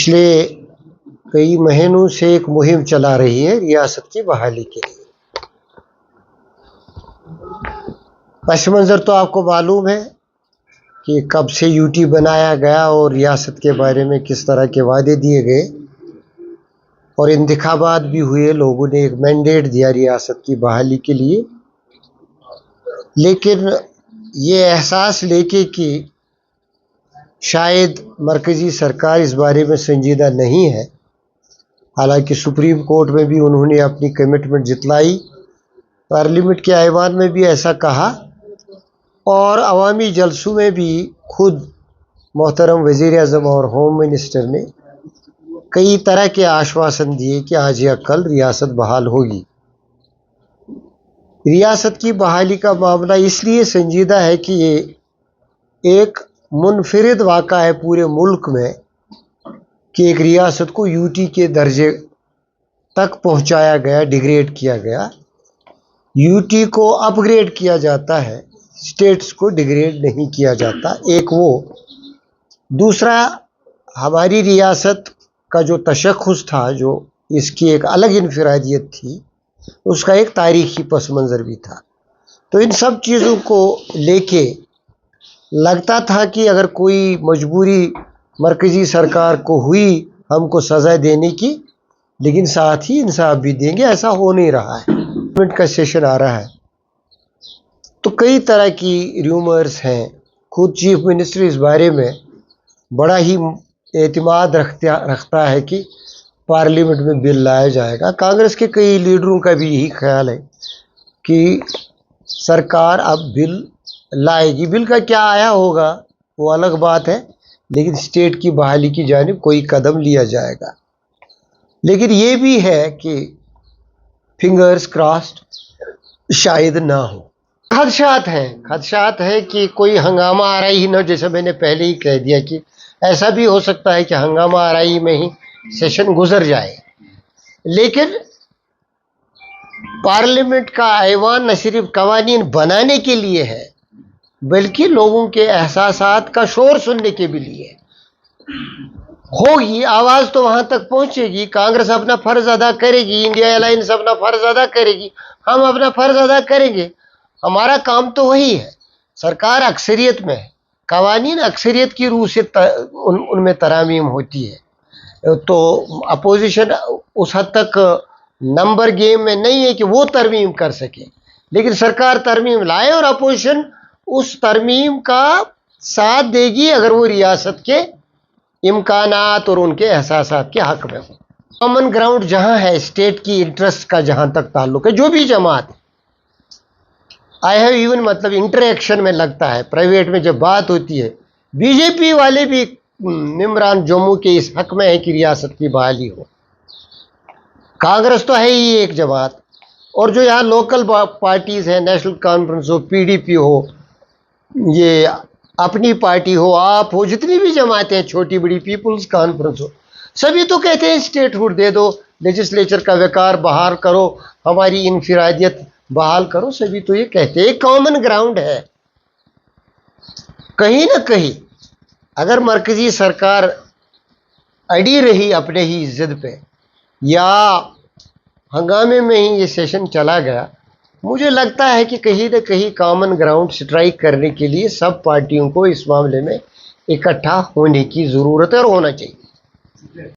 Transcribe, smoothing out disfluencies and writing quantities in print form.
पिछले कई महीनों से एक मुहिम चला रही है रियासत की बहाली के लिए। पस मंज़र तो आपको मालूम है कि कब से यूटी बनाया गया और रियासत के बारे में किस तरह के वादे दिए गए और इंतखाबात भी हुए, लोगों ने एक मैंडेट दिया रियासत की बहाली के लिए। लेकिन ये एहसास लेके कि शायद मरकज़ी सरकार इस बारे में संजीदा नहीं है, हालांकि सुप्रीम कोर्ट में भी उन्होंने अपनी कमिटमेंट जितलाई, पार्लियामेंट के ऐवान में भी ऐसा कहा और अवामी जलसों में भी खुद मोहतरम वज़ीर-ए-आज़म और होम मिनिस्टर ने कई तरह के आश्वासन दिए कि आज या कल रियासत बहाल होगी। रियासत की बहाली का मामला इसलिए संजीदा है कि ये एक मुनफरिद वाक़ा है पूरे मुल्क में कि एक रियासत को यूटी के दर्जे तक पहुंचाया गया, डिग्रेड किया गया। यूटी को अपग्रेड किया जाता है, स्टेट्स को डिग्रेड नहीं किया जाता। एक वो, दूसरा हमारी रियासत का जो तशख़्ख़ुस था, जो इसकी एक अलग इनफरादियत थी, उसका एक तारीख़ी पस मंज़र भी था। तो इन सब चीज़ों को लेके लगता था कि अगर कोई मजबूरी मरकज़ी सरकार को हुई हमको सज़ा देने की, लेकिन साथ ही इंसाफ भी देंगे, ऐसा हो नहीं रहा है। पार्लियामेंट का सेशन आ रहा है तो कई तरह की र्यूमर्स हैं। खुद चीफ मिनिस्टर इस बारे में बड़ा ही एतमाद रखता है कि पार्लियामेंट में बिल लाया जाएगा। कांग्रेस के कई लीडरों का भी यही ख्याल है कि सरकार अब बिल लाएगी। बिल का क्या आया होगा वो अलग बात है, लेकिन स्टेट की बहाली की जानिब कोई कदम लिया जाएगा। लेकिन ये भी है कि फिंगर्स क्रॉस्ड शायद ना हो। खदशात हैं कि कोई हंगामा आराई ही ना, जैसे मैंने पहले ही कह दिया कि ऐसा भी हो सकता है कि हंगामा आराई में ही सेशन गुजर जाए। लेकिन पार्लियामेंट का ऐवान न सिर्फ कवानीन बनाने के लिए है, बल्कि लोगों के एहसासात का शोर सुनने के भी लिए होगी। आवाज़ तो वहाँ तक पहुँचेगी, कांग्रेस अपना फ़र्ज़ अदा करेगी, इंडिया अलायंस अपना फ़र्ज़ अदा करेगी, हम अपना फ़र्ज़ अदा करेंगे। हमारा काम तो वही है। सरकार अक्सरियत में है, कवानीन अक्सरियत की रूह से उनमें तरामीम होती है, तो अपोजिशन उस हद तक नंबर गेम में नहीं है कि वो तरमीम कर सके। लेकिन सरकार तरमीम लाए और अपोजिशन उस तरमीम का साथ देगी अगर वो रियासत के इम्कानात और उनके एहसासात के हक में हो। कॉमन ग्राउंड जहाँ है, स्टेट की इंटरेस्ट का जहाँ तक ताल्लुक है, जो भी जमात, आई हैव इवन मतलब इंटरेक्शन में लगता है, प्राइवेट में जब बात होती है, बीजेपी वाले भी निमरान जम्मू के इस हक में है कि रियासत की बहाली हो। कांग्रेस तो है ही एक जमात, और जो यहाँ लोकल पार्टीज़ हैं, नेशनल कॉन्फ्रेंस हो, पीडीपी हो, ये अपनी पार्टी हो, आप हो, जितनी भी जमातें हैं, छोटी बड़ी, पीपुल्स कॉन्फ्रेंस हो, सभी तो कहते हैं स्टेटहुड दे दो, लेजिस्लेचर का वकार बहाल करो, हमारी इनफरादियत बहाल करो। सभी तो ये कहते हैं, एक कॉमन ग्राउंड है। कहीं ना कहीं अगर मरकज़ी सरकार अड़ी रही अपने ही जिद पे, या हंगामे में ही ये सेशन चला गया, मुझे लगता है कि कहीं ना कहीं कॉमन ग्राउंड स्ट्राइक करने के लिए सब पार्टियों को इस मामले में इकट्ठा होने की ज़रूरत है और होना चाहिए।